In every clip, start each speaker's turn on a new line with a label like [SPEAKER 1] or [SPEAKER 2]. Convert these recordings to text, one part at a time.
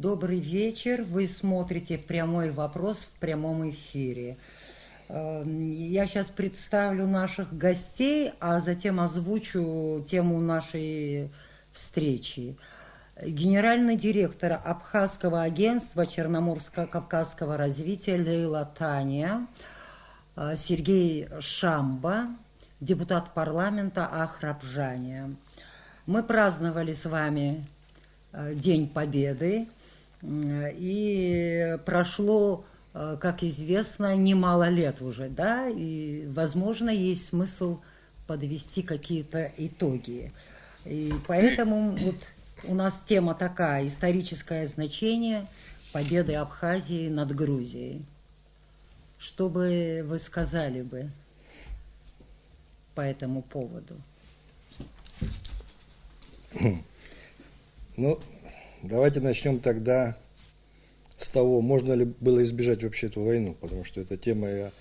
[SPEAKER 1] Добрый вечер. Вы смотрите «Прямой вопрос» в прямом эфире. Я сейчас представлю наших гостей, а затем озвучу тему нашей встречи. Генеральный директор Абхазского агентства Черноморско-Кавказского развития Лейла Тания, Сергей Шамба, депутат парламента Ахрабжания. Мы праздновали с вами День Победы, и прошло, как известно, немало лет уже, да, и, возможно, есть смысл подвести какие-то итоги. И поэтому вот у нас тема такая: историческое значение победы Абхазии над Грузией. Что бы вы сказали бы по этому поводу?
[SPEAKER 2] Ну, давайте начнем тогда с того, можно ли было избежать вообще эту войну, потому что эта тема, я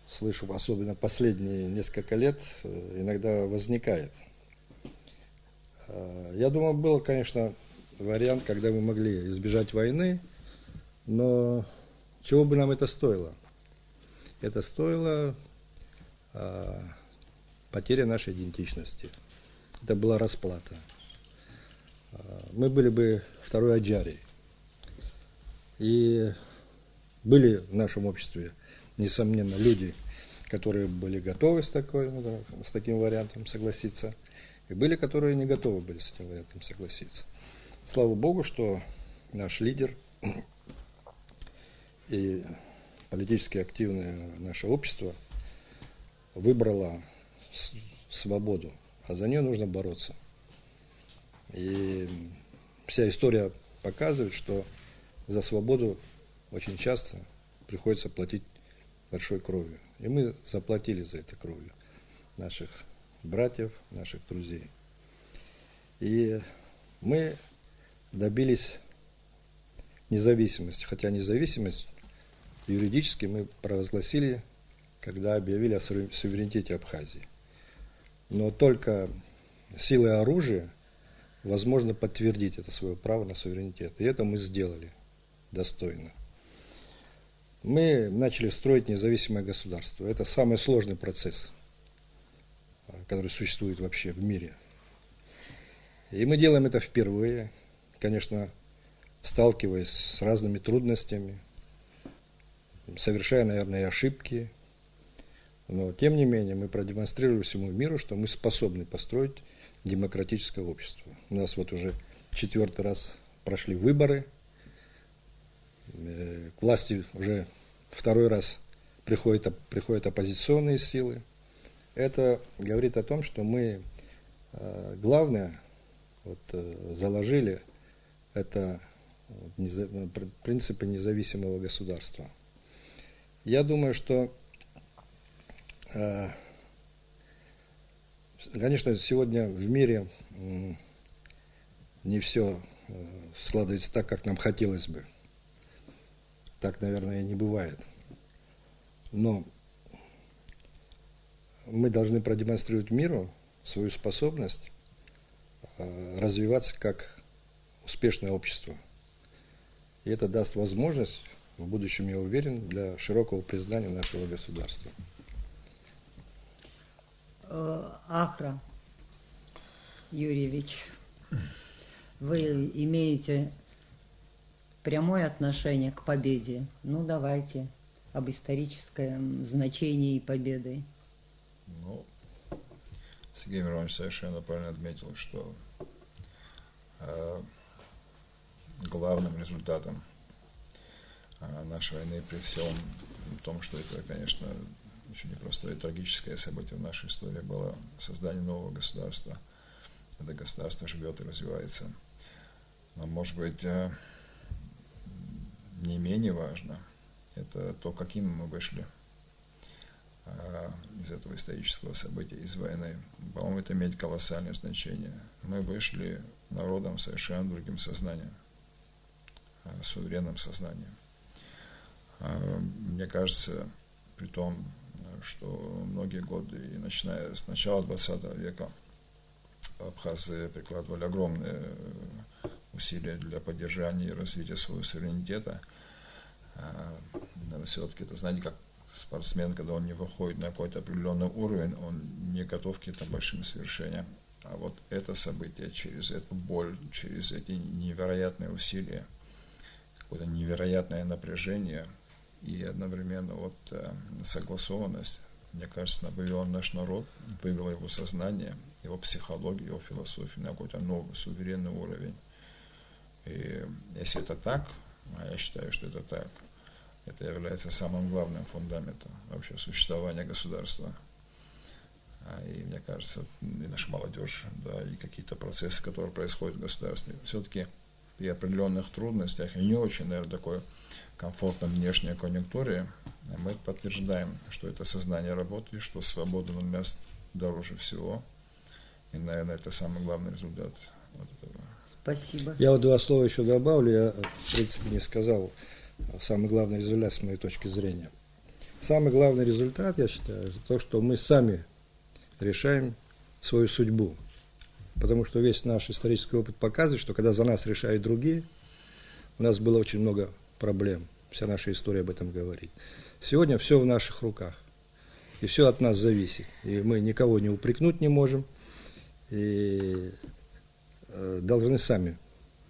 [SPEAKER 2] слышу, особенно последние несколько лет, иногда возникает. Я думаю, был, конечно, вариант, когда мы могли избежать войны, но чего бы нам это стоило? Это стоило потери нашей идентичности. Это была расплата. Мы были бы второй Аджарией. И были в нашем обществе, несомненно, люди, которые были готовы с таким вариантом согласиться, и были, которые не готовы были с этим вариантом согласиться. Слава Богу, что наш лидер и политически активное наше общество выбрало свободу, а за нее нужно бороться. И вся история показывает, что за свободу очень часто приходится платить большой кровью. И мы заплатили за это кровью наших братьев, наших друзей. И мы добились независимости. Хотя независимость юридически мы провозгласили, когда объявили о суверенитете Абхазии. Но только силой оружия возможно подтвердить это свое право на суверенитет. И это мы сделали достойно. Мы начали строить независимое государство. Это самый сложный процесс, который существует вообще в мире. И мы делаем это впервые, конечно, сталкиваясь с разными трудностями, совершая, наверное, и ошибки. Но, тем не менее, мы продемонстрировали всему миру, что мы способны построить демократическое общество. У нас вот уже 4-й раз прошли выборы. К власти уже 2-й раз приходят оппозиционные силы. Это говорит о том, что мы главное заложили это принципы независимого государства. Я думаю, что, конечно, сегодня в мире не все складывается так, как нам хотелось бы. Так, наверное, и не бывает. Но мы должны продемонстрировать миру свою способность развиваться как успешное общество. И это даст возможность в будущем, я уверен, для широкого признания нашего государства.
[SPEAKER 1] Ахра Юрьевич, вы имеете прямое отношение к победе. Ну, давайте об историческом значении победы.
[SPEAKER 3] Ну, Сергей Миронович совершенно правильно отметил, что главным результатом нашей войны, при всем том, что это, конечно, очень непростое и трагическое событие в нашей истории, было создание нового государства. Это государство живет и развивается. Но, может быть, не менее важно это то, каким мы вышли из этого исторического события, из войны. По-моему, это имеет колоссальное значение. Мы вышли народом с совершенно другим сознанием, суверенным сознанием. Мне кажется, при том, что многие годы, и начиная с начала 20 века, абхазы прикладывали огромные усилия для поддержания и развития своего суверенитета. Все-таки это, знаете, как спортсмен, когда он не выходит на какой-то определенный уровень, он не готов к каким-то большим свершениям. А вот это событие, через эту боль, через эти невероятные усилия, какое-то невероятное напряжение и одновременно вот согласованность, мне кажется, вывела наш народ, вывела его сознание, его психологию, его философию на какой-то новый, суверенный уровень. И если это так, а я считаю, что это так, это является самым главным фундаментом вообще существования государства. И мне кажется, и наша молодежь, да, и какие-то процессы, которые происходят в государстве, все-таки при определенных трудностях и не очень, наверное, такой комфортной внешней конъюнктуре, мы подтверждаем, что это сознание работает, что свобода для нас дороже всего. И, наверное, это самый главный результат вот этого.
[SPEAKER 1] Спасибо.
[SPEAKER 2] Я вот два слова еще добавлю. Я, в принципе, не сказал самый главный результат с моей точки зрения. Самый главный результат, я считаю, это то, что мы сами решаем свою судьбу. Потому что весь наш исторический опыт показывает, что когда за нас решают другие, у нас было очень много проблем. Вся наша история об этом говорит. Сегодня все в наших руках. И все от нас зависит. И мы никого не упрекнуть не можем. И должны сами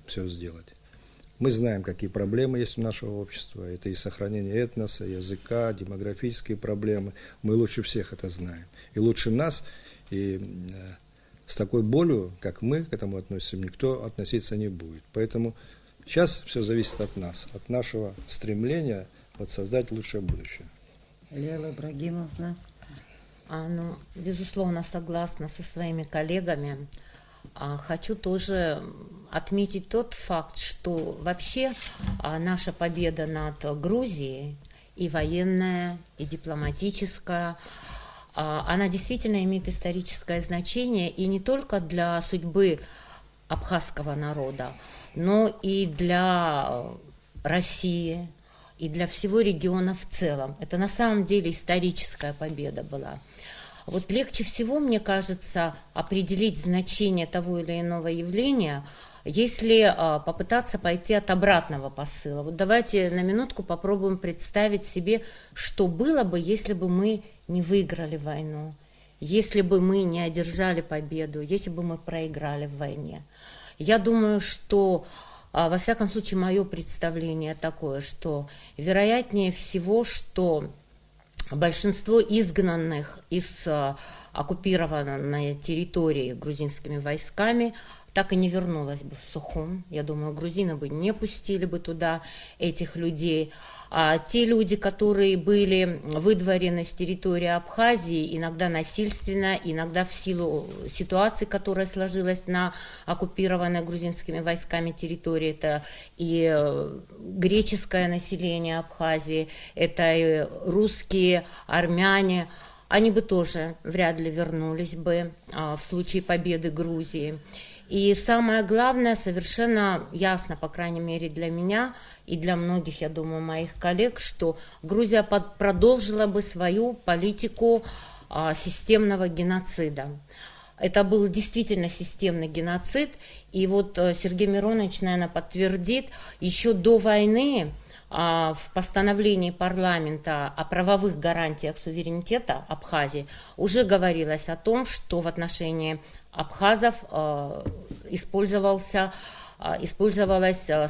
[SPEAKER 2] все сделать. Мы знаем, какие проблемы есть у нашего общества. Это и сохранение этноса, языка, демографические проблемы. Мы лучше всех это знаем. И лучше нас, и с такой болью, как мы к этому относимся, никто относиться не будет. Поэтому сейчас все зависит от нас, от нашего стремления создать лучшее будущее.
[SPEAKER 1] Лейла Ибрагимовна.
[SPEAKER 4] Безусловно, согласна со своими коллегами. Хочу тоже отметить тот факт, что вообще наша победа над Грузией, и военная, и дипломатическая, она действительно имеет историческое значение, и не только для судьбы абхазского народа, но и для России, и для всего региона в целом. Это на самом деле историческая победа была. Вот легче всего, мне кажется, определить значение того или иного явления, если попытаться пойти от обратного посыла. Вот давайте на минутку попробуем представить себе, что было бы, если бы мы не выиграли войну, если бы мы не одержали победу, если бы мы проиграли в войне. Я думаю, что, во всяком случае, мое представление такое, что вероятнее всего, что большинство изгнанных из оккупированной территории грузинскими войсками так и не вернулось бы в Сухум. Я думаю, грузины бы не пустили бы туда этих людей. А те люди, которые были выдворены с территории Абхазии, иногда насильственно, иногда в силу ситуации, которая сложилась на оккупированной грузинскими войсками территории, это и греческое население Абхазии, это и русские, армяне, они бы тоже вряд ли вернулись бы в случае победы Грузии. И самое главное, совершенно ясно, по крайней мере для меня и для многих, я думаю, моих коллег, что Грузия продолжила бы свою политику системного геноцида. Это был действительно системный геноцид, и вот Сергей Миронович, наверное, подтвердит, еще до войны в постановлении парламента о правовых гарантиях суверенитета Абхазии уже говорилось о том, что в отношении абхазов использовалась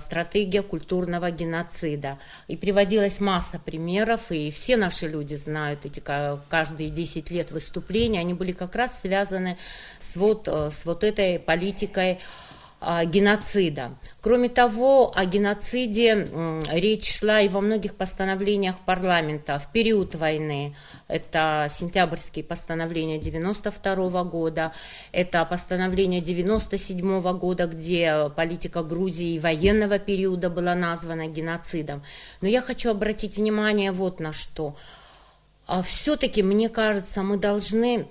[SPEAKER 4] стратегия культурного геноцида. И приводилась масса примеров, и все наши люди знают эти каждые 10 лет выступления, они были как раз связаны с вот этой политикой геноцида. Кроме того, о геноциде речь шла и во многих постановлениях парламента в период войны. Это сентябрьские постановления 1992 года, это постановление 1997 года, где политика Грузии военного периода была названа геноцидом. Но я хочу обратить внимание вот на что. Все-таки, мне кажется, мы должны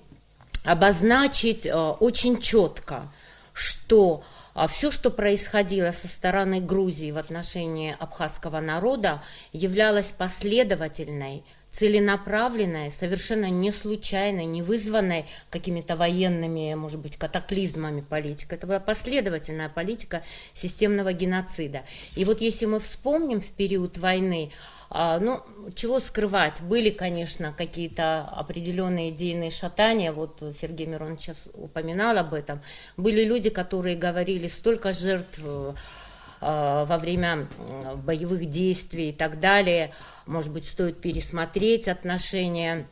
[SPEAKER 4] обозначить очень четко, что все, что происходило со стороны Грузии в отношении абхазского народа, являлось последовательной целенаправленной, совершенно не случайной, не вызванной какими-то военными, может быть, катаклизмами политика. Это была последовательная политика системного геноцида. И вот если мы вспомним в период войны, ну, чего скрывать, были, конечно, какие-то определенные идейные шатания, вот Сергей Миронович сейчас упоминал об этом, были люди, которые говорили, столько жертв во время боевых действий и так далее, может быть, стоит пересмотреть отношение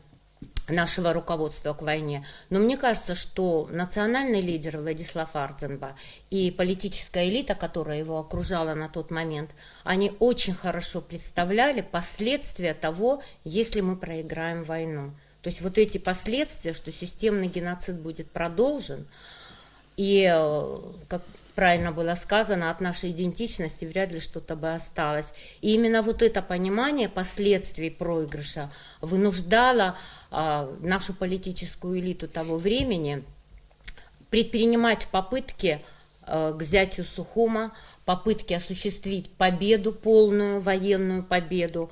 [SPEAKER 4] нашего руководства к войне. Но мне кажется, что национальный лидер Владислав Ардзенба и политическая элита, которая его окружала на тот момент, они очень хорошо представляли последствия того, если мы проиграем войну. То есть вот эти последствия, что системный геноцид будет продолжен, и, как правильно было сказано, от нашей идентичности вряд ли что-то бы осталось. И именно вот это понимание последствий проигрыша вынуждало нашу политическую элиту того времени предпринимать попытки к взятию Сухума, попытки осуществить победу, полную военную победу,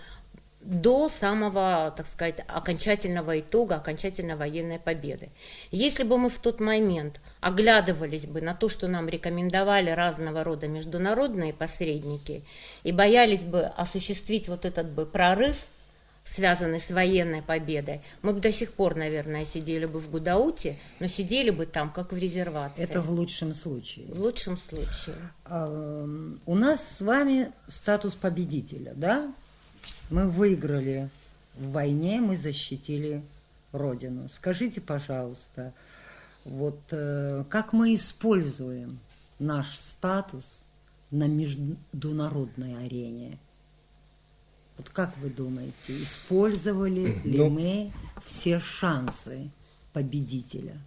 [SPEAKER 4] до самого, так сказать, окончательного итога, окончательной военной победы. Если бы мы в тот момент оглядывались бы на то, что нам рекомендовали разного рода международные посредники, и боялись бы осуществить вот этот бы прорыв, связанный с военной победой, мы бы до сих пор, наверное, сидели бы в Гудауте, но сидели бы там, как в резервации.
[SPEAKER 1] Это в лучшем случае.
[SPEAKER 4] В лучшем случае.
[SPEAKER 1] У нас с вами статус победителя, да? Мы выиграли в войне, мы защитили Родину. Скажите, пожалуйста, вот как мы используем наш статус на международной арене? Вот как вы думаете, использовали ли мы все шансы победителя?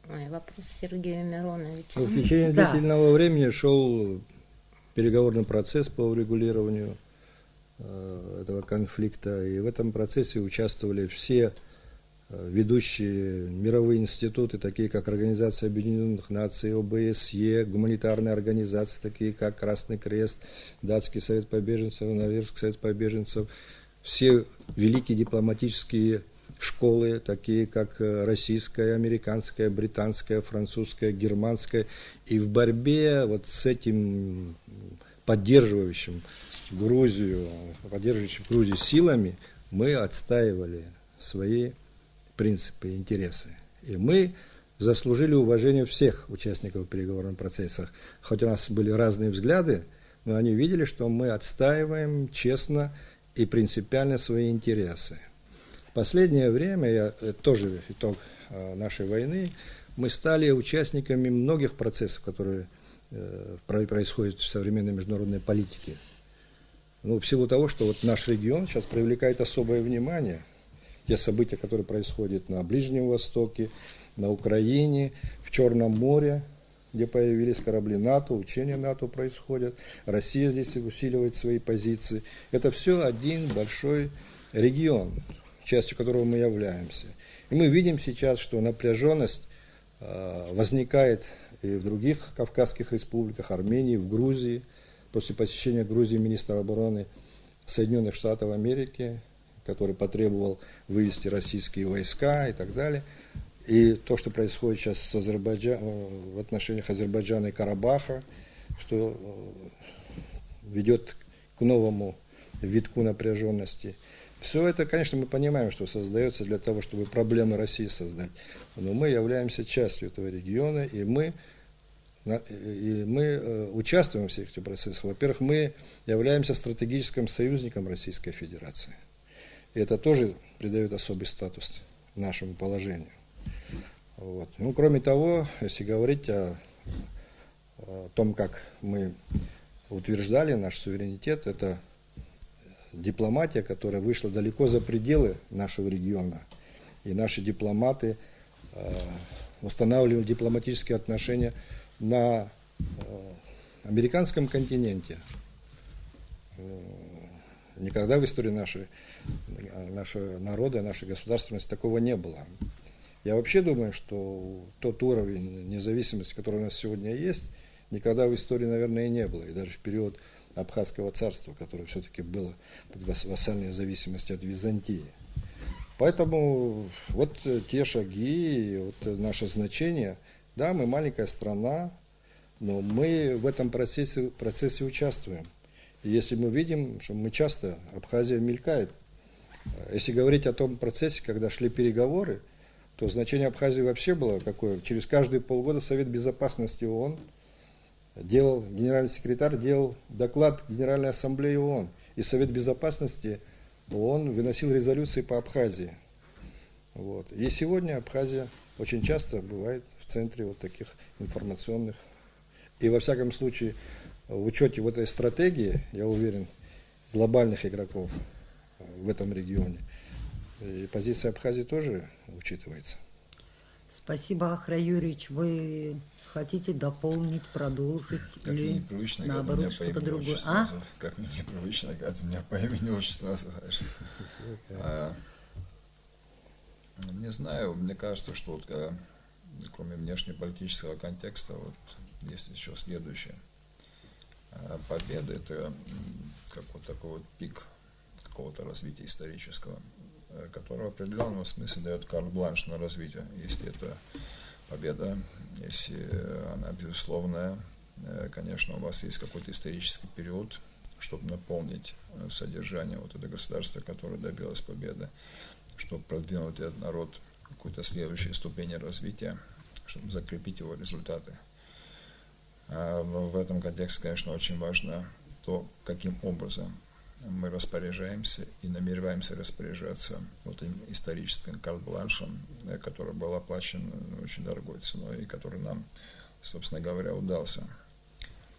[SPEAKER 4] Вопрос Сергею Мироновичу.
[SPEAKER 2] В течение длительного времени шел переговорный процесс по урегулированию этого конфликта, и в этом процессе участвовали все ведущие мировые институты, такие как Организация Объединенных Наций, ОБСЕ, гуманитарные организации, такие как Красный Крест, Датский совет по беженцам, Норвежский совет по беженцам, все великие дипломатические школы, такие как российская, американская, британская, французская, германская, и в борьбе вот с этим поддерживающим Грузию силами мы отстаивали свои принципы и интересы. И мы заслужили уважение всех участников переговорного процесса. Хоть у нас были разные взгляды, но они видели, что мы отстаиваем честно и принципиально свои интересы. В последнее время, тоже итог нашей войны, мы стали участниками многих процессов, которые происходят в современной международной политике. Ну, в силу того, что вот наш регион сейчас привлекает особое внимание, те события, которые происходят на Ближнем Востоке, на Украине, в Черном море, где появились корабли НАТО, учения НАТО происходят, Россия здесь усиливает свои позиции. Это все один большой регион, частью которого мы являемся. И мы видим сейчас, что напряженность возникает и в других Кавказских республиках, Армении, в Грузии, после посещения Грузии министра обороны Соединенных Штатов Америки, который потребовал вывести российские войска и так далее. И то, что происходит сейчас с в отношениях Азербайджана и Карабаха, что ведет к новому витку напряженности. Все это, конечно, мы понимаем, что создается для того, чтобы проблемы России создать. Но мы являемся частью этого региона, и мы участвуем в всех этих процессах. Во-первых, мы являемся стратегическим союзником Российской Федерации. И это тоже придает особый статус нашему положению. Вот. Ну, кроме того, если говорить о том, как мы утверждали наш суверенитет, это дипломатия, которая вышла далеко за пределы нашего региона. И наши дипломаты устанавливали дипломатические отношения на американском континенте. Никогда в истории нашего народа, нашей государственности такого не было. Я вообще думаю, что тот уровень независимости, который у нас сегодня есть, никогда в истории, наверное, и не было. И даже в период Абхазского царства, которое все-таки было под вассальной зависимости от Византии. Поэтому вот те шаги, вот наше значение. Да, мы маленькая страна, но мы в этом процессе участвуем. И если мы видим, что мы часто, Абхазия мелькает. Если говорить о том процессе, когда шли переговоры, то значение Абхазии вообще было какое? Через каждые полгода Совет Безопасности ООН генеральный секретарь делал доклад Генеральной Ассамблеи ООН. И Совет Безопасности ООН выносил резолюции по Абхазии. Вот. И сегодня Абхазия очень часто бывает в центре вот таких информационных. И во всяком случае, в учете вот этой стратегии, я уверен, глобальных игроков в этом регионе, и позиция Абхазии тоже учитывается.
[SPEAKER 1] Спасибо, Ахра Юрьевич. Вы хотите дополнить, продолжить
[SPEAKER 3] как
[SPEAKER 1] или
[SPEAKER 3] непривычно,
[SPEAKER 1] наоборот что-то другое?
[SPEAKER 3] Как мне непривычно, когда ты меня по имени отчеству называешь. Не знаю, мне кажется, что вот, кроме внешнеполитического контекста, вот, есть еще следующее. Победа – это как вот такой вот пик какого-то развития исторического, который в определенном смысле дает карт-бланш на развитие. Если это победа, если она безусловная, конечно, у вас есть какой-то исторический период, чтобы наполнить содержание вот этого государства, которое добилось победы, чтобы продвинуть этот народ в какой-то следующей ступени развития, чтобы закрепить его результаты. Но в этом контексте, конечно, очень важно то, каким образом мы распоряжаемся и намереваемся распоряжаться вот этим историческим карт-бланшем, который был оплачен очень дорогой ценой и который нам, собственно говоря, удался.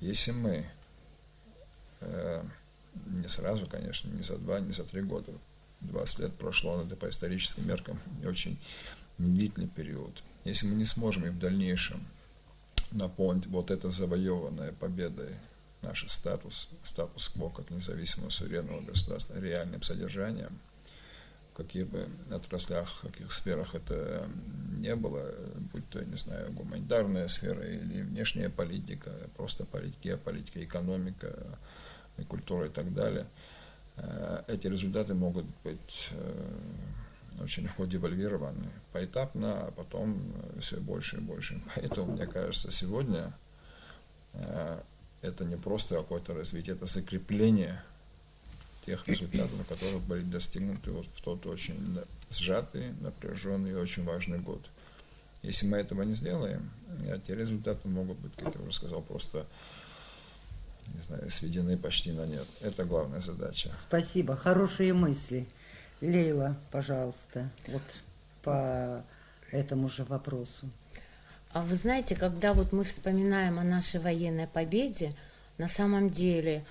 [SPEAKER 3] Если мы не сразу, конечно, не за 2, не за 3 года, 20 лет прошло, но это по историческим меркам не очень длительный период. Если мы не сможем и в дальнейшем наполнить вот это завоеванное победой наш статус-кво как независимого суверенного государства реальным содержанием, в каких бы отраслях, в каких сферах это не было, будь то, не знаю, гуманитарная сфера или внешняя политика, просто геополитика, экономика, культура и так далее, эти результаты могут быть очень легко девальвированы поэтапно, а потом все больше и больше. Поэтому, мне кажется, сегодня это не просто какое-то развитие, это закрепление тех результатов, которые были достигнуты вот в тот очень сжатый, напряженный и очень важный год. Если мы этого не сделаем, те результаты могут быть, как я уже сказал, просто, не знаю, сведены почти на нет. Это главная задача.
[SPEAKER 1] Спасибо, хорошие мысли. Лейла, пожалуйста, вот по этому же вопросу.
[SPEAKER 4] А вы знаете, когда вот мы вспоминаем о нашей военной победе, на самом деле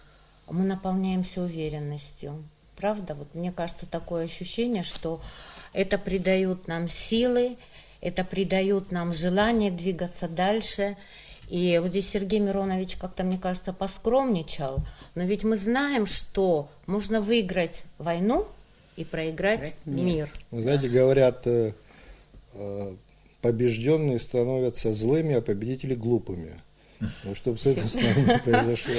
[SPEAKER 4] мы наполняемся уверенностью. Правда? Вот мне кажется, такое ощущение, что это придает нам силы, это придает нам желание двигаться дальше. И вот здесь Сергей Миронович как-то, мне кажется, поскромничал. Но ведь мы знаем, что можно выиграть войну и проиграть мир.
[SPEAKER 2] Вы знаете, говорят, побежденные становятся злыми, а победители глупыми. Ну, чтобы с этим с нами не произошло.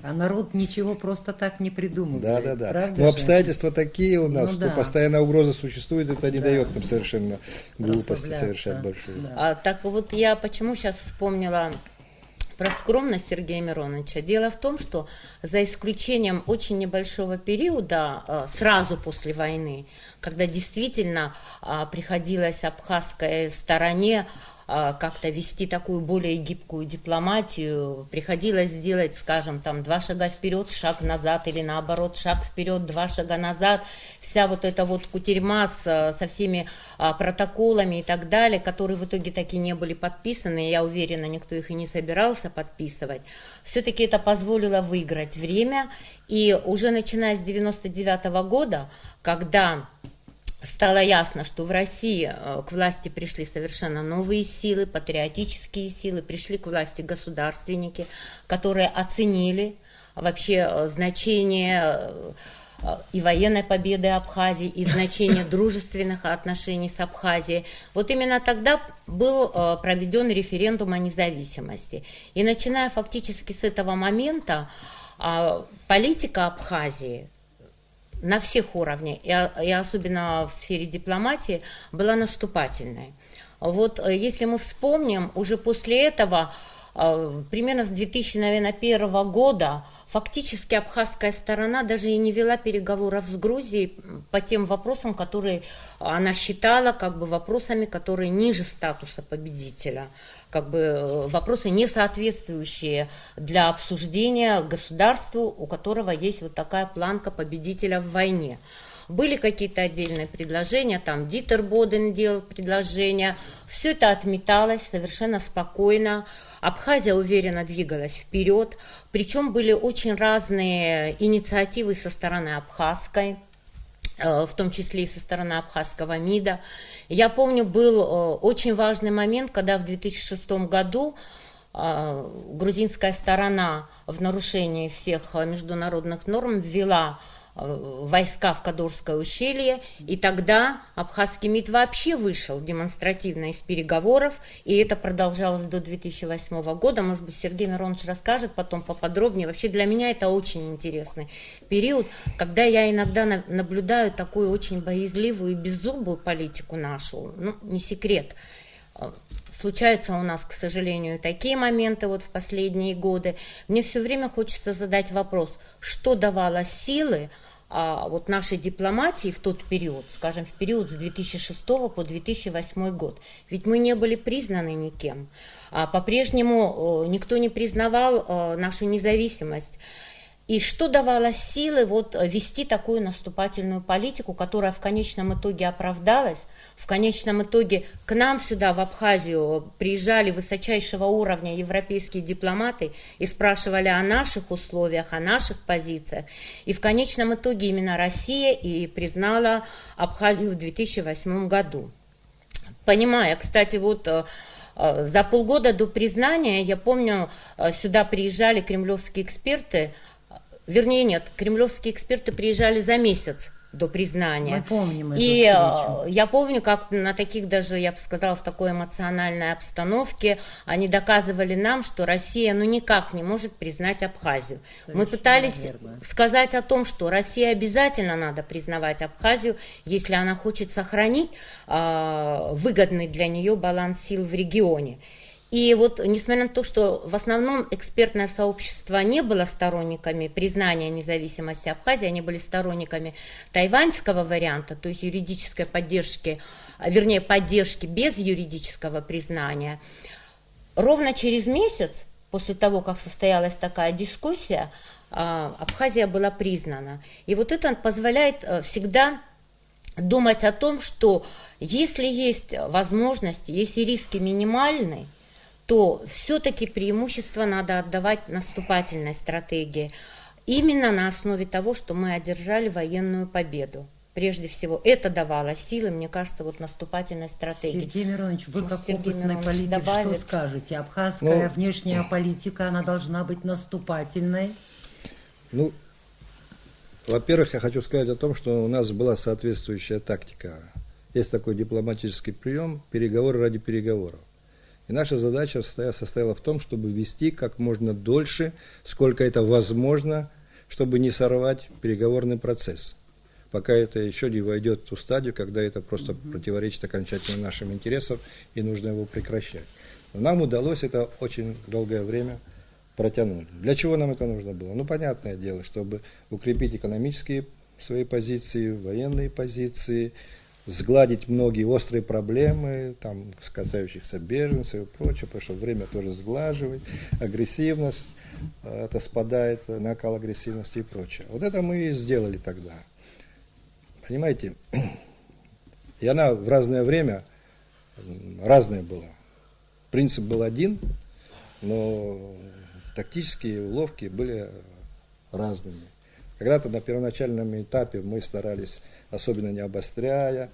[SPEAKER 1] А народ ничего просто так не придумывает.
[SPEAKER 2] Да. Но обстоятельства такие у нас, что постоянная угроза существует, это не дает нам совершенно глупости совершать большие.
[SPEAKER 4] Да. Так вот я почему сейчас вспомнила про скромность Сергея Мироновича. Дело в том, что за исключением очень небольшого периода, сразу после войны, когда действительно приходилось абхазской стороне как-то вести такую более гибкую дипломатию, приходилось сделать, скажем, там 2 шага вперед, шаг назад, или наоборот, шаг вперед, 2 шага назад. Вся вот эта вот кутерьма со всеми протоколами и так далее, которые в итоге таки не были подписаны, я уверена, никто их и не собирался подписывать. Все-таки это позволило выиграть время, и уже начиная с 1999 года, когда стало ясно, что в России к власти пришли совершенно новые силы, патриотические силы, пришли к власти государственники, которые оценили вообще значение и военной победы Абхазии, и значение дружественных отношений с Абхазией. Вот именно тогда был проведен референдум о независимости. И начиная фактически с этого момента, политика Абхазии на всех уровнях, и особенно в сфере дипломатии, была наступательной. Вот если мы вспомним, уже после этого, примерно с 2001 года, фактически абхазская сторона даже и не вела переговоров с Грузией по тем вопросам, которые она считала как бы вопросами, которые ниже статуса победителя, как бы вопросы, не соответствующие для обсуждения государству, у которого есть вот такая планка победителя в войне. Были какие-то отдельные предложения, там Дитер Боден делал предложения, все это отметалось совершенно спокойно. Абхазия уверенно двигалась вперед, причем были очень разные инициативы со стороны абхазской, в том числе и со стороны абхазского МИДа. Я помню, был очень важный момент, когда в 2006 году грузинская сторона в нарушении всех международных норм ввела войска в Кадорское ущелье, и тогда абхазский МИД вообще вышел демонстративно из переговоров, и это продолжалось до 2008 года. Может быть, Сергей Миронович расскажет потом поподробнее. Вообще для меня это очень интересный период, когда я иногда наблюдаю такую очень боязливую и беззубую политику нашу. Ну, не секрет. Случаются у нас, к сожалению, такие моменты вот в последние годы. Мне все время хочется задать вопрос, что давало силы вот нашей дипломатии в тот период, скажем, в период с 2006 по 2008 год. Ведь мы не были признаны никем. По-прежнему никто не признавал нашу независимость. И что давало силы вот вести такую наступательную политику, которая в конечном итоге оправдалась. В конечном итоге к нам сюда, в Абхазию, приезжали высочайшего уровня европейские дипломаты и спрашивали о наших условиях, о наших позициях. И в конечном итоге именно Россия и признала Абхазию в 2008 году. Понимая, кстати, вот за полгода до признания, я помню, сюда приезжали кремлевские эксперты. Вернее, нет, кремлевские эксперты приезжали за месяц до признания.
[SPEAKER 1] Мы помним эту
[SPEAKER 4] И
[SPEAKER 1] встречу.
[SPEAKER 4] я помню, как на таких даже, я бы сказала, в такой эмоциональной обстановке они доказывали нам, что Россия ну никак не может признать Абхазию. Мы пытались сказать о том, что России обязательно надо признавать Абхазию, если она хочет сохранить выгодный для нее баланс сил в регионе. И вот, несмотря на то, что в основном экспертное сообщество не было сторонниками признания независимости Абхазии, они были сторонниками тайваньского варианта, то есть юридической поддержки, вернее, поддержки без юридического признания. Ровно через месяц, после того, как состоялась такая дискуссия, Абхазия была признана. И вот это позволяет всегда думать о том, что если есть возможность, если риски минимальны, то все-таки преимущество надо отдавать наступательной стратегии. Именно на основе того, что мы одержали военную победу. Прежде всего, это давало силы, мне кажется, вот наступательной стратегии.
[SPEAKER 1] Сергей Миронович, вы как
[SPEAKER 4] Сергей
[SPEAKER 1] опытный
[SPEAKER 4] Миронович
[SPEAKER 1] политик,
[SPEAKER 4] добавит.
[SPEAKER 1] что скажете? Абхазская внешняя политика, она должна быть наступательной?
[SPEAKER 2] Ну, во-первых, я хочу сказать о том, что у нас была соответствующая тактика. Есть такой дипломатический прием – переговоры ради переговоров. И наша задача состояла в том, чтобы вести как можно дольше, сколько это возможно, чтобы не сорвать переговорный процесс. Пока это еще не войдет в ту стадию, когда это просто противоречит окончательно нашим интересам и нужно его прекращать. Но нам удалось это очень долгое время протянуть. Для чего нам это нужно было? Ну, понятное дело, чтобы укрепить экономические свои позиции, военные позиции, сгладить многие острые проблемы, там, касающихся беженцев и прочее, потому что время тоже сглаживает, агрессивность, это спадает, накал агрессивности и прочее. Вот это мы и сделали тогда. Понимаете? И она в разное время разная была. Принцип был один, но тактические уловки были разными. Когда-то на первоначальном этапе мы старались, особенно не обостряя,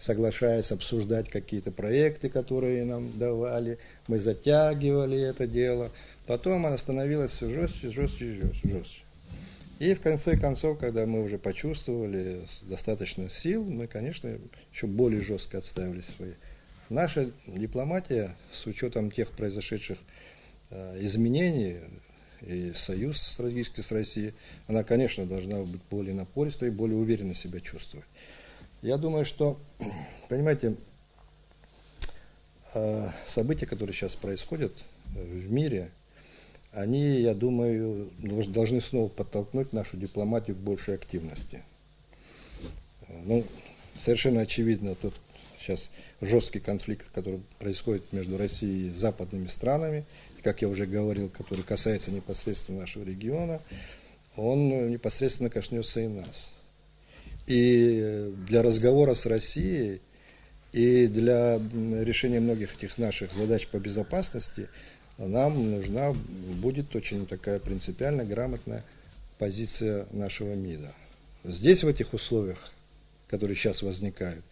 [SPEAKER 2] соглашаясь обсуждать какие-то проекты, которые нам давали, мы затягивали это дело. Потом оно становилось все жестче, жестче. И в конце концов, когда мы уже почувствовали достаточно сил, мы, конечно, еще более жестко отстаивали свои. Наша дипломатия, с учетом тех произошедших изменений, и союз стратегический с Россией, она, конечно, должна быть более напористой и более уверенно себя чувствовать. Я думаю, что, понимаете, события, которые сейчас происходят в мире, они, я думаю, должны снова подтолкнуть нашу дипломатию к большей активности. Ну, совершенно очевидно, тот сейчас жесткий конфликт, который происходит между Россией и западными странами, как я уже говорил, который касается непосредственно нашего региона, он непосредственно коснется и нас. И для разговора с Россией, и для решения многих этих наших задач по безопасности нам нужна будет очень такая принципиально грамотная позиция нашего МИДа. Здесь, в этих условиях, которые сейчас возникают,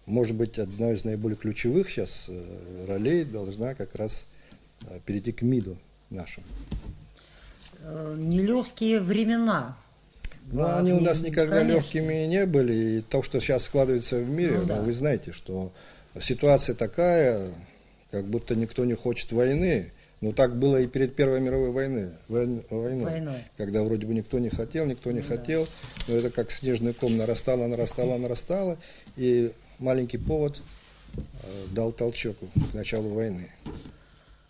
[SPEAKER 2] может быть, одна из наиболее ключевых сейчас ролей должна как раз перейти к МИДу нашему.
[SPEAKER 1] Нелегкие времена.
[SPEAKER 2] Но они у нас никогда легкими не были. И то, что сейчас складывается в мире,
[SPEAKER 1] да.
[SPEAKER 2] вы знаете, что ситуация такая, как будто никто не хочет войны. Но так было и перед Первой мировой войной. Когда вроде бы никто не хотел. Но это как снежный ком нарастало. И маленький повод дал толчок к началу войны.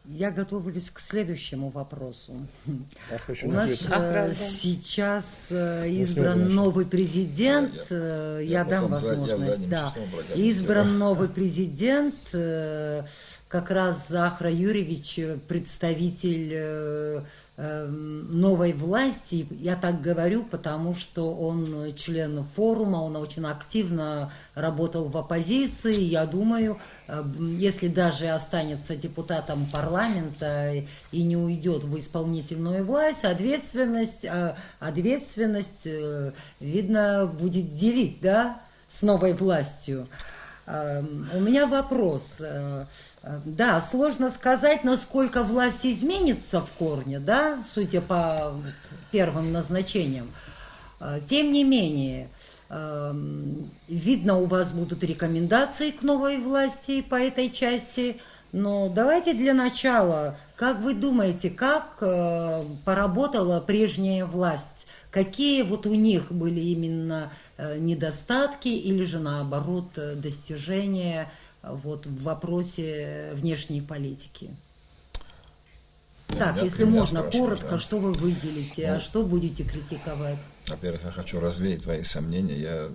[SPEAKER 1] Я готовлюсь к следующему вопросу.
[SPEAKER 2] У
[SPEAKER 1] нас сейчас избран новый президент. Я дам возможность. Избран новый президент. Как раз Захар Юрьевич, представитель новой власти. Я так говорю, потому что он член форума, он очень активно работал в оппозиции. Я думаю, если даже останется депутатом парламента и не уйдет в исполнительную власть, ответственность, видно, будет делить, да, с новой властью. У меня вопрос. Да, сложно сказать, насколько власть изменится в корне, да, судя по первым назначениям. Тем не менее, видно, у вас будут рекомендации к новой власти по этой части. Но давайте для начала, как вы думаете, как поработала прежняя власть? Какие вот у них были именно недостатки или же наоборот достижения вот в вопросе внешней политики? Так, если можно, коротко, да. Что вы выделите, а что будете критиковать?
[SPEAKER 3] Во-первых, я хочу развеять твои сомнения. Я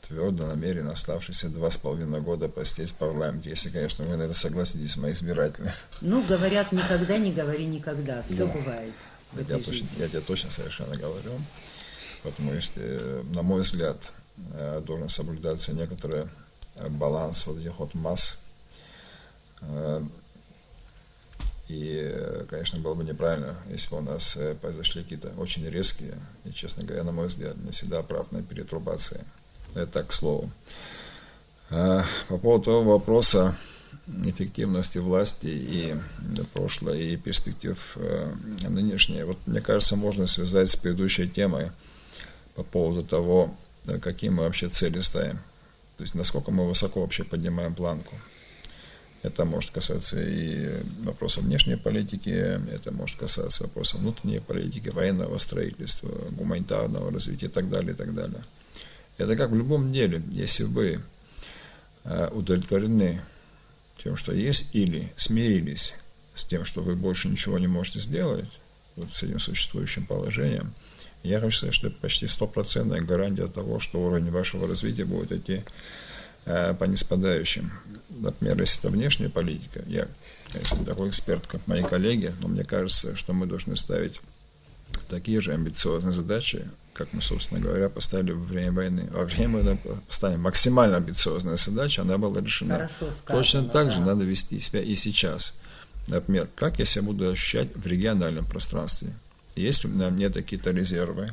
[SPEAKER 3] твердо намерен оставшиеся 2,5 года посидеть в парламенте, если, конечно, вы на это согласитесь, мои избиратели.
[SPEAKER 1] Ну, говорят, никогда не говори никогда, все бывает.
[SPEAKER 3] Я тебе точно совершенно говорю, потому что, на мой взгляд, должен соблюдаться некоторый баланс вот этих вот масс. И, конечно, было бы неправильно, если бы у нас произошли какие-то очень резкие и, честно говоря, на мой взгляд, не всегда оправданные перетрубации. Это так, к слову. По поводу того вопроса эффективности власти и прошлой, и перспектив нынешней, вот мне кажется, можно связать с предыдущей темой по поводу того, какие мы вообще цели ставим. То есть, насколько мы высоко вообще поднимаем планку. Это может касаться и вопроса внешней политики, это может касаться вопроса внутренней политики, военного строительства, гуманитарного развития и так далее, и так далее. Это как в любом деле, если вы удовлетворены тем, что есть, или смирились с тем, что вы больше ничего не можете сделать вот с этим существующим положением, я хочу сказать, что это почти 100% гарантия того, что уровень вашего развития будет идти по ниспадающим. Например, если это внешняя политика, я, конечно, не такой эксперт, как мои коллеги, но мне кажется, что мы должны ставить такие же амбициозные задачи, как мы, собственно говоря, поставили во время войны. Во время войны поставили максимально амбициозная задача, она была решена.
[SPEAKER 1] Сказано,
[SPEAKER 3] точно так же надо вести себя и сейчас. Например, как я себя буду ощущать в региональном пространстве? Если у меня нет какие-то резервы,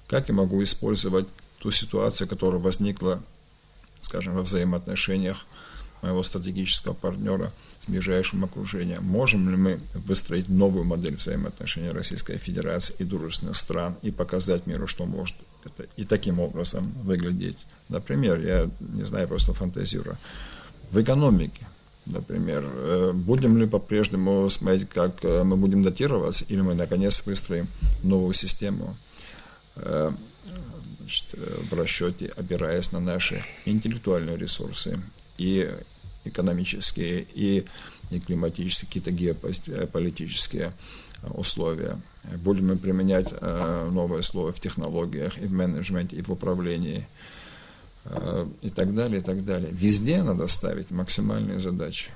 [SPEAKER 3] как я могу использовать ту ситуацию, которая возникла, скажем, во взаимоотношениях моего стратегического партнера с ближайшим окружением? Можем ли мы выстроить новую модель взаимоотношений Российской Федерации и дружественных стран и показать миру, что может это и таким образом выглядеть? Например, я не знаю, просто фантазирую. В экономике Например, будем ли по-прежнему смотреть, как мы будем датироваться, или мы наконец выстроим новую систему в расчете, опираясь на наши интеллектуальные ресурсы, и экономические, и климатические, какие-то геополитические условия. Будем мы применять новые слова в технологиях, и в менеджменте, и в управлении, и так далее, и так далее. Везде надо ставить максимальные задачи.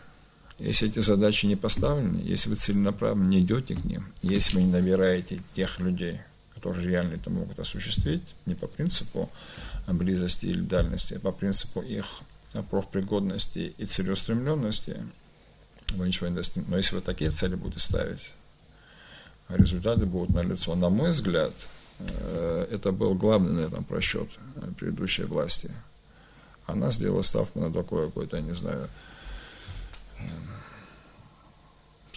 [SPEAKER 3] Если эти задачи не поставлены, если вы целенаправленно не идете к ним, если вы не набираете тех людей, которые реально это могут осуществить, не по принципу близости или дальности, а по принципу их профпригодности и целеустремленности, вы ничего не достигнете. Но если вы такие цели будете ставить, результаты будут налицо. На мой взгляд, это был главный на этом просчет предыдущей власти. Она сделала ставку на такое какое-то, я не знаю,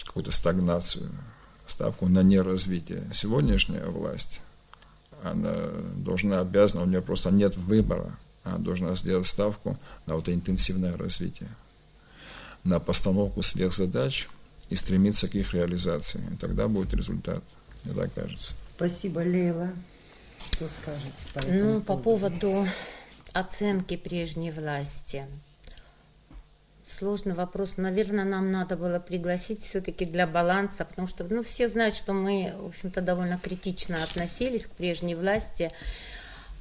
[SPEAKER 3] какую-то стагнацию, ставку на неразвитие. Сегодняшняя власть, она должна, обязана, у нее просто нет выбора. Она должна сделать ставку на вот это интенсивное развитие, на постановку сверхзадач и стремиться к их реализации. И тогда будет результат, мне так кажется.
[SPEAKER 1] Спасибо, Лейла. Что скажете по этому
[SPEAKER 4] по поводу оценки прежней власти. Сложный вопрос. Наверное, нам надо было пригласить все-таки для баланса, потому что все знают, что мы, в общем-то, довольно критично относились к прежней власти,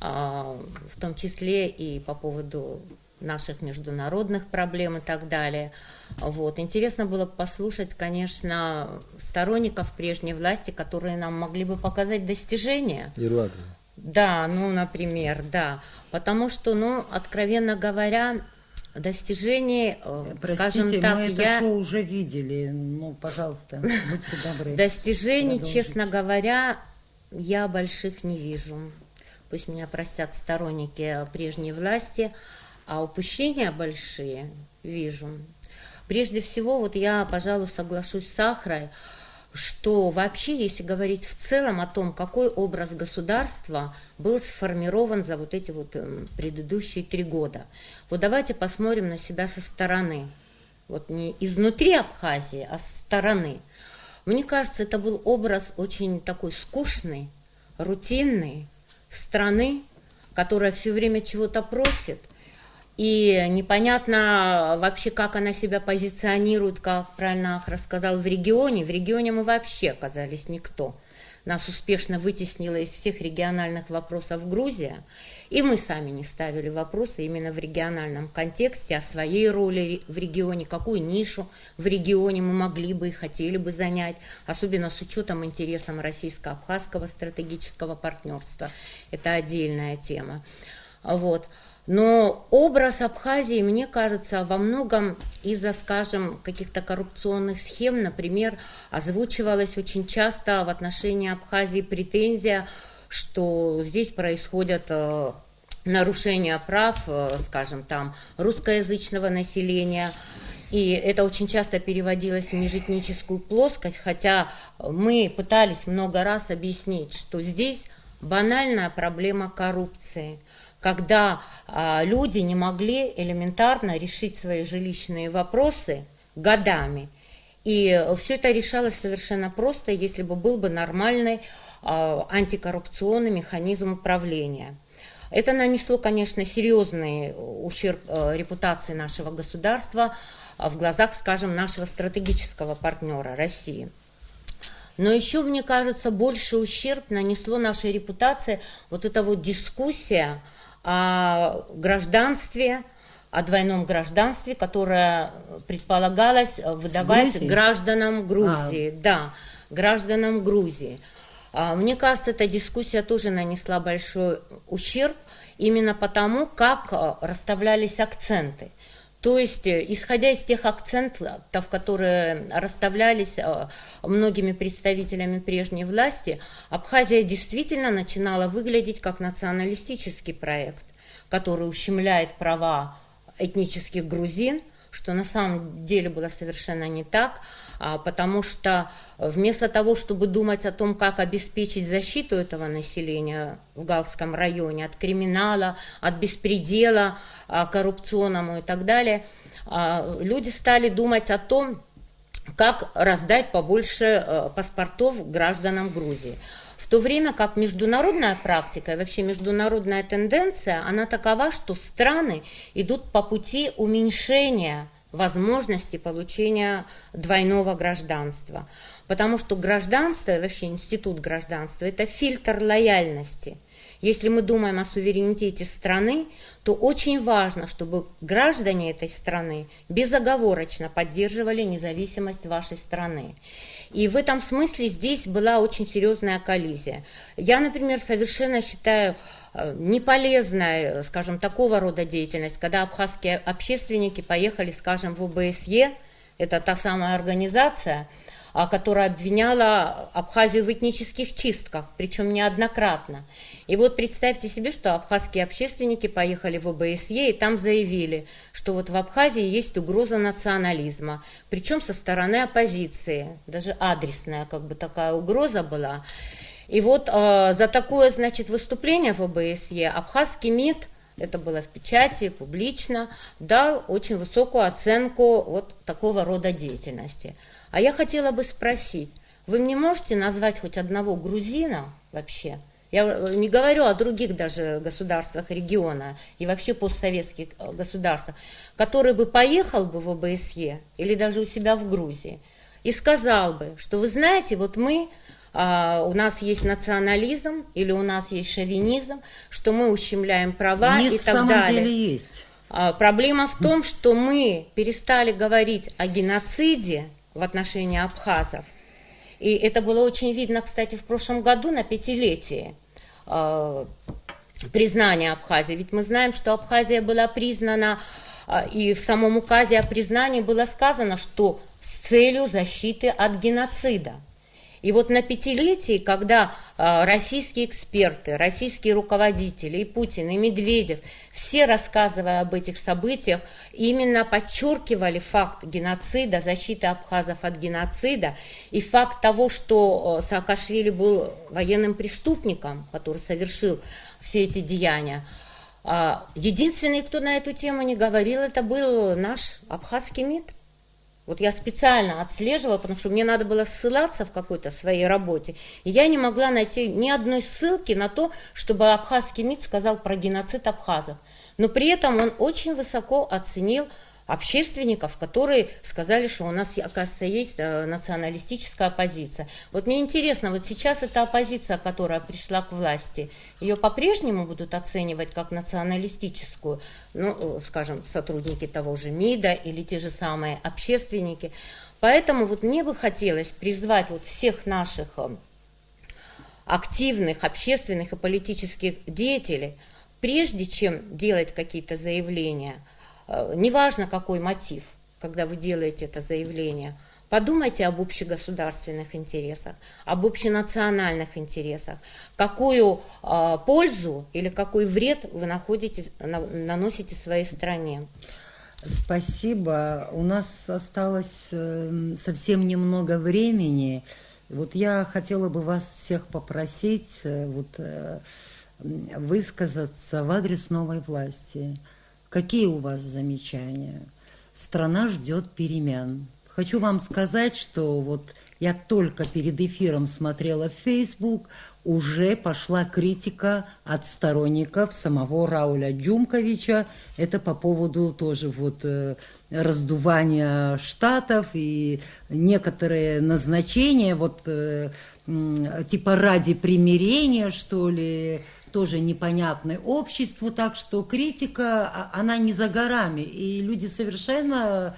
[SPEAKER 4] в том числе и по поводу наших международных проблем и так далее. Интересно было послушать, конечно, сторонников прежней власти, которые нам могли бы показать достижения.
[SPEAKER 2] Ирландия.
[SPEAKER 4] Да, например, да. Потому что, откровенно говоря, достижений,
[SPEAKER 1] простите,
[SPEAKER 4] скажем так,
[SPEAKER 1] мы это шоу уже видели. Пожалуйста, будьте добры.
[SPEAKER 4] Достижений,
[SPEAKER 1] продолжите.
[SPEAKER 4] Честно говоря, я больших не вижу. Пусть меня простят сторонники прежней власти, а упущения большие вижу. Прежде всего, я, пожалуй, соглашусь с Ахрой, что вообще, если говорить в целом о том, какой образ государства был сформирован за эти предыдущие 3 года. Давайте посмотрим на себя со стороны. Не изнутри Абхазии, а со стороны. Мне кажется, это был образ очень такой скучный, рутинный, страны, которая все время чего-то просит, и непонятно вообще, как она себя позиционирует, как правильно Ахра сказал, в регионе. В регионе мы вообще оказались никто. Нас успешно вытеснила из всех региональных вопросов Грузия, и мы сами не ставили вопросы именно в региональном контексте о своей роли в регионе, какую нишу в регионе мы могли бы и хотели бы занять, особенно с учетом интересов российско-абхазского стратегического партнерства. Это отдельная тема. Но образ Абхазии, мне кажется, во многом из-за, скажем, каких-то коррупционных схем, например, озвучивалась очень часто в отношении Абхазии претензия, что здесь происходят нарушения прав, скажем, русскоязычного населения. И это очень часто переводилось в межэтническую плоскость, хотя мы пытались много раз объяснить, что здесь банальная проблема коррупции, когда люди не могли элементарно решить свои жилищные вопросы годами. И все это решалось совершенно просто, если бы был нормальный антикоррупционный механизм управления. Это нанесло, конечно, серьезный ущерб репутации нашего государства в глазах, скажем, нашего стратегического партнера России. Но еще, мне кажется, больше ущерб нанесло нашей репутации эта дискуссия о гражданстве, о двойном гражданстве, которое предполагалось выдавать гражданам Грузии. Да, гражданам Грузии. Мне кажется, эта дискуссия тоже нанесла большой ущерб именно потому, как расставлялись акценты. То есть, исходя из тех акцентов, которые расставлялись многими представителями прежней власти, Абхазия действительно начинала выглядеть как националистический проект, который ущемляет права этнических грузин, что на самом деле было совершенно не так, потому что вместо того, чтобы думать о том, как обеспечить защиту этого населения в Галском районе от криминала, от беспредела коррупционному и так далее, люди стали думать о том, как раздать побольше паспортов гражданам Грузии. В то время как международная практика и вообще международная тенденция, она такова, что страны идут по пути уменьшения возможности получения двойного гражданства. Потому что гражданство, и вообще институт гражданства, это фильтр лояльности. Если мы думаем о суверенитете страны, то очень важно, чтобы граждане этой страны безоговорочно поддерживали независимость вашей страны. И в этом смысле здесь была очень серьезная коллизия. Я, например, совершенно считаю неполезной, скажем, такого рода деятельность, когда абхазские общественники поехали, скажем, в ОБСЕ, это та самая организация, которая обвиняла Абхазию в этнических чистках, причем неоднократно. И вот представьте себе, что абхазские общественники поехали в ОБСЕ и там заявили, что вот в Абхазии есть угроза национализма, причем со стороны оппозиции, даже адресная как бы такая угроза была. И вот за такое, значит, выступление в ОБСЕ абхазский МИД, это было в печати, публично, дал очень высокую оценку вот такого рода деятельности. А я хотела бы спросить, вы мне можете назвать хоть одного грузина вообще? Я не говорю о других даже государствах региона и вообще постсоветских государствах, который бы поехал бы в ОБСЕ или даже у себя в Грузии и сказал бы, что вы знаете, вот мы, у нас есть национализм или у нас есть шовинизм, что мы ущемляем права и так далее.
[SPEAKER 1] В самом деле есть.
[SPEAKER 4] Проблема в том, что мы перестали говорить о геноциде в отношении абхазов. И это было очень видно, кстати, в прошлом году на 5-летии признания Абхазии. Ведь мы знаем, что Абхазия была признана, и в самом указе о признании было сказано, что с целью защиты от геноцида. И вот на 5-летии, когда российские эксперты, российские руководители, и Путин, и Медведев, все, рассказывая об этих событиях, именно подчеркивали факт геноцида, защиты абхазов от геноцида, и факт того, что Саакашвили был военным преступником, который совершил все эти деяния. Единственный, кто на эту тему не говорил, это был наш абхазский МИД. Вот я специально отслеживала, потому что мне надо было ссылаться в какой-то своей работе, и я не могла найти ни одной ссылки на то, чтобы абхазский МИД сказал про геноцид абхазов. Но при этом он очень высоко оценил общественников, которые сказали, что у нас, оказывается, есть националистическая оппозиция. Вот мне интересно, вот сейчас эта оппозиция, которая пришла к власти, ее по-прежнему будут оценивать как националистическую, ну, скажем, сотрудники того же МИДа или те же самые общественники. Поэтому вот мне бы хотелось призвать вот всех наших активных общественных и политических деятелей, прежде чем делать какие-то заявления, неважно какой мотив, когда вы делаете это заявление, подумайте об общегосударственных интересах, об общенациональных интересах, какую пользу или какой вред вы наносите своей стране.
[SPEAKER 1] Спасибо. У нас осталось совсем немного времени. Вот я хотела бы вас всех попросить высказаться в адрес новой власти. Какие у вас замечания? Страна ждет перемен. Хочу вам сказать, что вот я только перед эфиром смотрела в Facebook, уже пошла критика от сторонников самого Рауля Дюмковича. Это по поводу тоже вот раздувания штатов и некоторые назначения, вот типа ради примирения, что ли, тоже непонятны обществу, так что критика, она не за горами, и люди совершенно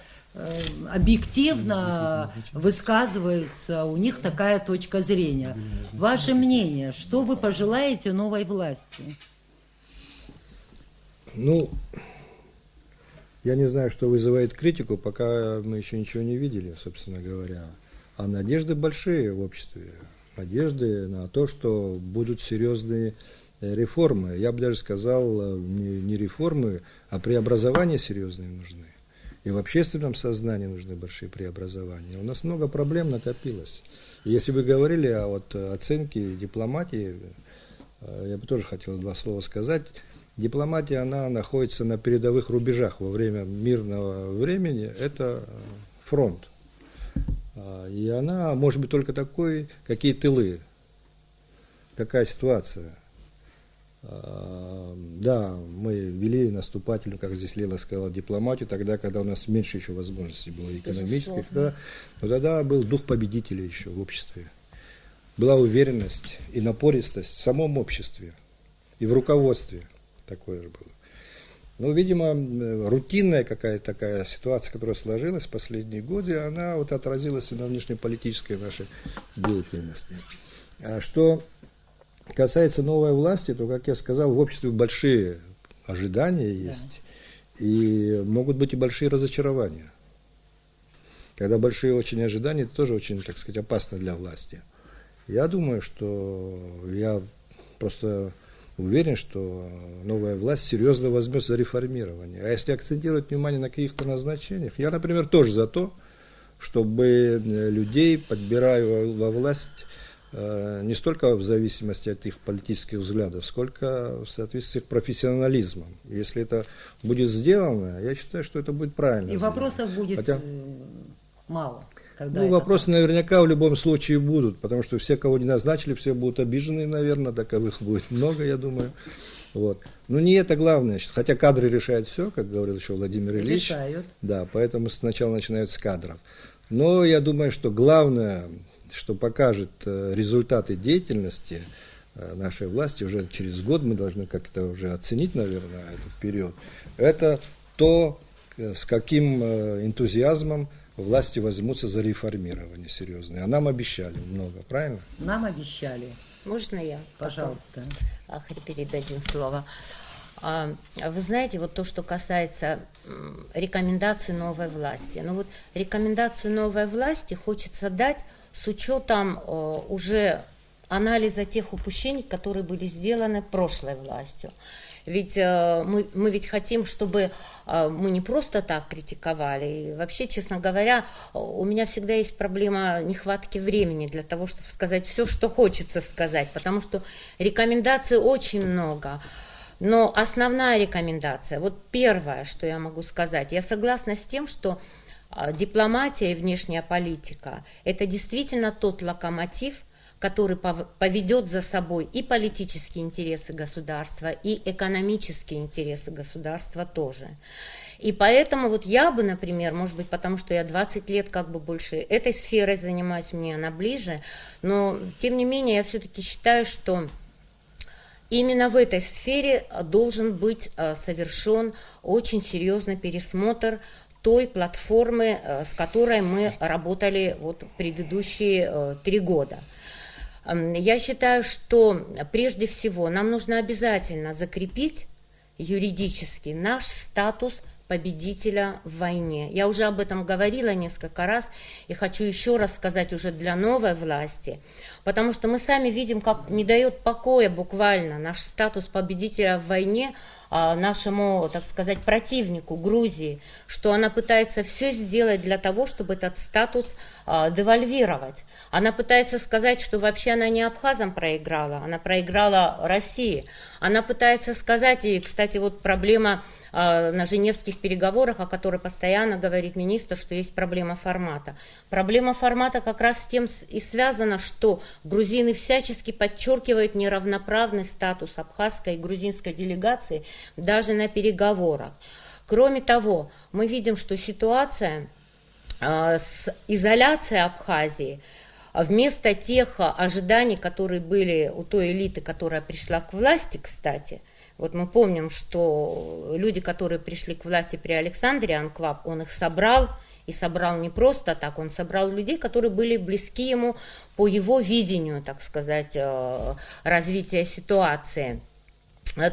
[SPEAKER 1] объективно высказываются, у них такая точка зрения. Ваше мнение, что вы пожелаете новой власти?
[SPEAKER 2] Ну, я не знаю, что вызывает критику, пока мы еще ничего не видели, собственно говоря. А надежды большие в обществе, надежды на то, что будут серьезные реформы. Я бы даже сказал, не реформы, а преобразования серьезные нужны. И в общественном сознании нужны большие преобразования. У нас много проблем накопилось. И если вы говорили о оценке дипломатии, я бы тоже хотел два слова сказать. Дипломатия, она находится на передовых рубежах во время мирного времени. Это фронт. И она может быть только такой, какие тылы. Какая ситуация. Да, мы вели наступательную, как здесь Лена сказала, дипломатию, тогда, когда у нас меньше еще возможностей было экономических. Но тогда был дух победителя еще в обществе. Была уверенность и напористость в самом обществе и в руководстве. Такое же было. Но, видимо, рутинная какая-то такая ситуация, которая сложилась в последние годы, она вот отразилась и на внешнеполитической нашей деятельности. А что касается новой власти, то, как я сказал, в обществе большие ожидания есть, и могут быть и большие разочарования. Когда большие очень ожидания, это тоже очень, так сказать, опасно для власти. Я думаю, что я просто уверен, что новая власть серьезно возьмется за реформирование. А если акцентировать внимание на каких-то назначениях, я, например, тоже за то, чтобы людей, подбирая во власть, не столько в зависимости от их политических взглядов, сколько в соответствии с их профессионализмом. Если это будет сделано, я считаю, что это будет правильно.
[SPEAKER 1] И вопросов будет мало.
[SPEAKER 2] Вопросы наверняка в любом случае будут, потому что все, кого не назначили, все будут обижены, наверное, таковых будет много, я думаю. Вот. Но не это главное, хотя кадры решают все, как говорил еще Владимир Ильич.
[SPEAKER 1] Решают.
[SPEAKER 2] Да, поэтому сначала начинают с кадров. Но я думаю, что главное, что покажет результаты деятельности нашей власти, уже через год мы должны как-то уже оценить, наверное, этот период, это то, с каким энтузиазмом власти возьмутся за реформирование серьезное. А нам обещали много, правильно?
[SPEAKER 1] Нам обещали.
[SPEAKER 4] Можно я?
[SPEAKER 1] Пожалуйста.
[SPEAKER 4] Передадим слово. Вы знаете, вот то, что касается рекомендаций новой власти. Ну вот рекомендацию новой власти хочется дать с учетом уже анализа тех упущений, которые были сделаны прошлой властью. Ведь мы ведь хотим, чтобы мы не просто так критиковали. И вообще, честно говоря, у меня всегда есть проблема нехватки времени для того, чтобы сказать все, что хочется сказать. Потому что рекомендаций очень много. Но основная рекомендация, вот первое, что я могу сказать, я согласна с тем, что дипломатия и внешняя политика – это действительно тот локомотив, который поведет за собой и политические интересы государства, и экономические интересы государства тоже. И поэтому вот я бы, например, может быть, потому что я 20 лет как бы больше этой сферой занимаюсь, мне она ближе, но тем не менее я все-таки считаю, что именно в этой сфере должен быть совершен очень серьезный пересмотр той платформы, с которой мы работали вот предыдущие 3 года. Я считаю, что прежде всего нам нужно обязательно закрепить юридически наш статус победителя в войне. Я уже об этом говорила несколько раз и хочу еще раз сказать уже для новой власти, потому что мы сами видим, как не дает покоя буквально наш статус победителя в войне нашему, так сказать, противнику Грузии, что она пытается все сделать для того, чтобы этот статус девальвировать. Она пытается сказать, что вообще она не абхазам проиграла, она проиграла России. Она пытается сказать, и, кстати, вот проблема на женевских переговорах, о которой постоянно говорит министр, что есть проблема формата. Проблема формата как раз с тем и связана, что грузины всячески подчеркивают неравноправный статус абхазской и грузинской делегации даже на переговорах. Кроме того, мы видим, что ситуация с изоляцией Абхазии, вместо тех ожиданий, которые были у той элиты, которая пришла к власти, кстати, вот мы помним, что люди, которые пришли к власти при Александре Анкваб, он их собрал, и собрал не просто так, он собрал людей, которые были близки ему по его видению, так сказать, развития ситуации.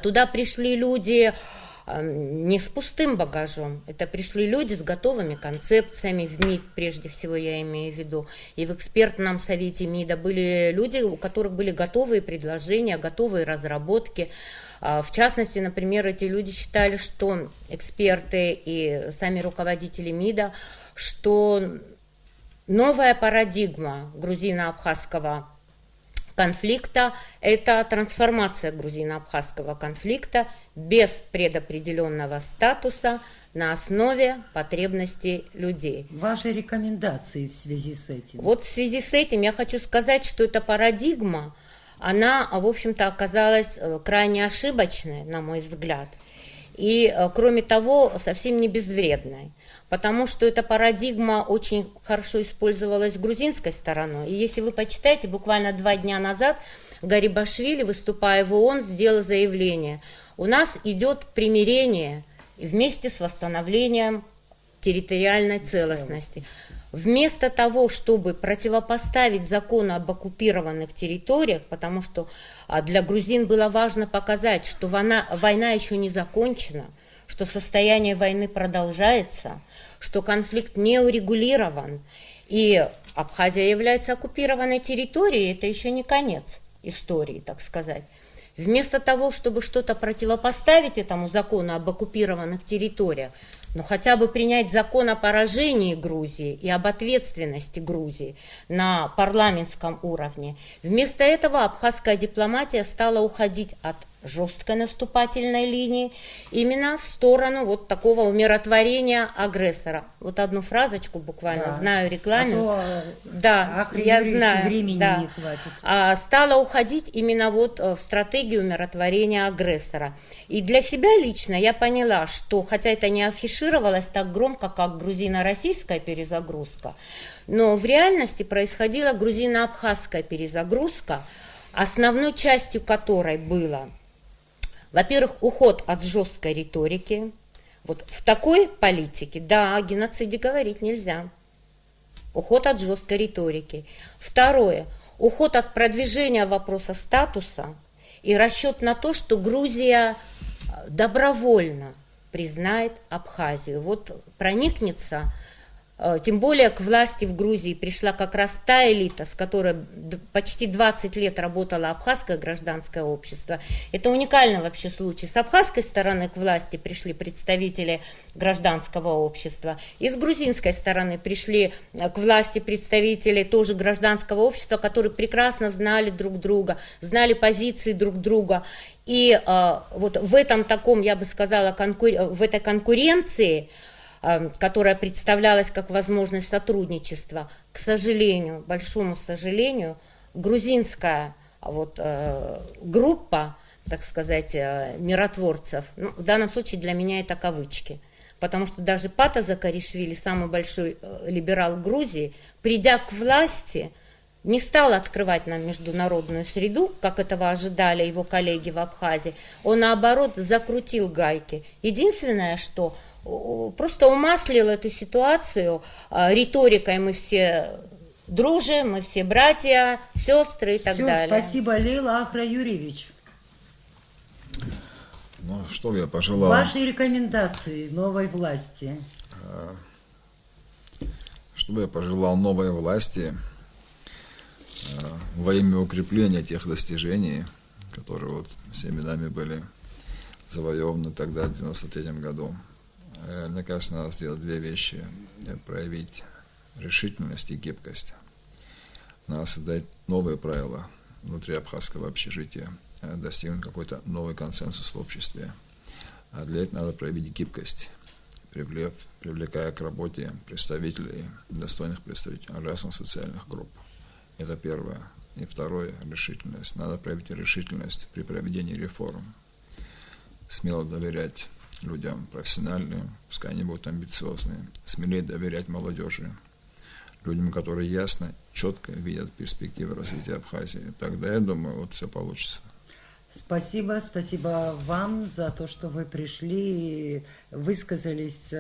[SPEAKER 4] Туда пришли люди не с пустым багажом, это пришли люди с готовыми концепциями в МИД, прежде всего я имею в виду, и в экспертном совете МИДа были люди, у которых были готовые предложения, готовые разработки. В частности, например, эти люди считали, что эксперты и сами руководители МИДа, что новая парадигма грузино-абхазского конфликта – это трансформация грузино-абхазского конфликта без предопределенного статуса на основе потребностей людей.
[SPEAKER 1] Ваши рекомендации в связи с этим?
[SPEAKER 4] Вот в связи с этим я хочу сказать, что эта парадигма, она, в общем-то, оказалась крайне ошибочной, на мой взгляд. И, кроме того, совсем не безвредной. Потому что эта парадигма очень хорошо использовалась грузинской стороной. И если вы почитаете, буквально 2 дня назад Гарибашвили, выступая в ООН, сделал заявление: у нас идет примирение вместе с восстановлением территориальной целостности. Вместо того, чтобы противопоставить закону об оккупированных территориях, потому что для грузин было важно показать, что война еще не закончена, что состояние войны продолжается, что конфликт не урегулирован, и Абхазия является оккупированной территорией, это еще не конец истории, так сказать. Вместо того, чтобы что-то противопоставить этому закону об оккупированных территориях, но хотя бы принять закон о поражении Грузии и об ответственности Грузии на парламентском уровне. Вместо этого абхазская дипломатия стала уходить от жесткой наступательной линии именно в сторону вот такого умиротворения агрессора. Вот одну фразочку буквально, да. Знаю рекламу. Да, я знаю.
[SPEAKER 1] Времени
[SPEAKER 4] да.
[SPEAKER 1] не хватит.
[SPEAKER 4] Стала уходить именно вот в стратегию умиротворения агрессора. И для себя лично я поняла, что хотя это не афишировалось так громко, как грузино-российская перезагрузка, но в реальности происходила грузино-абхазская перезагрузка, основной частью которой было, во-первых, уход от жесткой риторики. Вот в такой политике, да, о геноциде говорить нельзя. Уход от жесткой риторики. Второе, уход от продвижения вопроса статуса и расчет на то, что Грузия добровольно признает Абхазию. Вот проникнется, тем более к власти в Грузии пришла как раз та элита, с которой почти 20 лет работало абхазское гражданское общество. Это уникальный вообще случай. С абхазской стороны к власти пришли представители гражданского общества. И с грузинской стороны пришли к власти представители тоже гражданского общества, которые прекрасно знали друг друга, знали позиции друг друга. И вот в этом таком, я бы сказала, в этой конкуренции, которая представлялась как возможность сотрудничества, к сожалению, большому сожалению, грузинская вот, группа, так сказать, миротворцев, ну, в данном случае для меня это кавычки, потому что даже Пата Закаришвили, самый большой либерал Грузии, придя к власти, не стал открывать нам международную среду, как этого ожидали его коллеги в Абхазии, он наоборот закрутил гайки. Единственное, что просто умаслил эту ситуацию риторикой: мы все дружим, мы все братья, сестры и так далее.
[SPEAKER 1] Спасибо, Лейла. Ахра Юрьевич.
[SPEAKER 3] Ну, что я пожелал?
[SPEAKER 1] Ваши рекомендации новой власти.
[SPEAKER 3] Что бы я пожелал новой власти во имя укрепления тех достижений, которые вот всеми нами были завоеваны тогда, в 1993 году. Мне кажется, надо сделать 2 вещи. Проявить решительность и гибкость. Надо создать новые правила внутри абхазского общежития, достигнуть какой-то новый консенсус в обществе. А для этого надо проявить гибкость, привлекая к работе представителей, достойных представителей разных социальных групп. Это первое. И второе – решительность. Надо проявить решительность при проведении реформ. Смело доверять людям профессиональным, пускай они будут амбициозные, смелее доверять молодежи, людям, которые ясно, четко видят перспективы развития Абхазии. Тогда, я думаю, вот все получится.
[SPEAKER 1] Спасибо вам за то, что вы пришли и высказались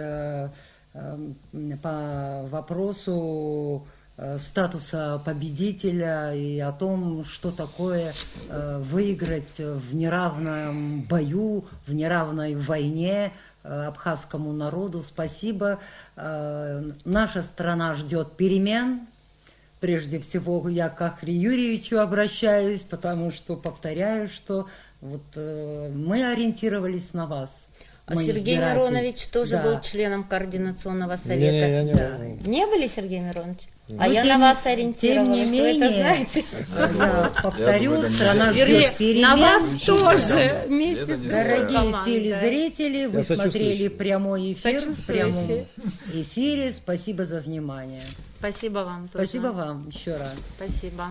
[SPEAKER 1] по вопросу статуса победителя и о том, что такое выиграть в неравном бою, в неравной войне абхазскому народу. Спасибо. Наша страна ждет перемен. прежде всего я к Ахре Юрьевичу обращаюсь, потому что повторяю, что вот мы ориентировались на вас.
[SPEAKER 4] А
[SPEAKER 1] мой
[SPEAKER 4] Сергей
[SPEAKER 1] избиратель.
[SPEAKER 4] Миронович тоже
[SPEAKER 1] Да.
[SPEAKER 4] был членом координационного совета.
[SPEAKER 2] Не, я не
[SPEAKER 1] Да.
[SPEAKER 2] был.
[SPEAKER 4] Не были, Сергей Миронович? А
[SPEAKER 1] Ну,
[SPEAKER 4] я
[SPEAKER 1] тем-
[SPEAKER 4] на вас ориентировалась,
[SPEAKER 1] Тем не
[SPEAKER 4] вы это
[SPEAKER 1] менее,
[SPEAKER 4] знаете.
[SPEAKER 1] я повторю,
[SPEAKER 3] Я бы
[SPEAKER 1] страна
[SPEAKER 4] Вернее,
[SPEAKER 1] ждет перемен.
[SPEAKER 4] на вас
[SPEAKER 3] Исключительно
[SPEAKER 4] тоже
[SPEAKER 3] команда.
[SPEAKER 4] вместе
[SPEAKER 3] Это
[SPEAKER 4] с
[SPEAKER 3] не
[SPEAKER 1] Дорогие
[SPEAKER 4] командой.
[SPEAKER 1] телезрители, вы
[SPEAKER 2] Я
[SPEAKER 1] смотрели
[SPEAKER 2] сочувствующий.
[SPEAKER 1] прямой эфир в прямом
[SPEAKER 4] Сочувствующий.
[SPEAKER 1] эфире. Спасибо за внимание.
[SPEAKER 4] Спасибо вам. тоже.
[SPEAKER 1] Спасибо вам еще раз.
[SPEAKER 4] Спасибо.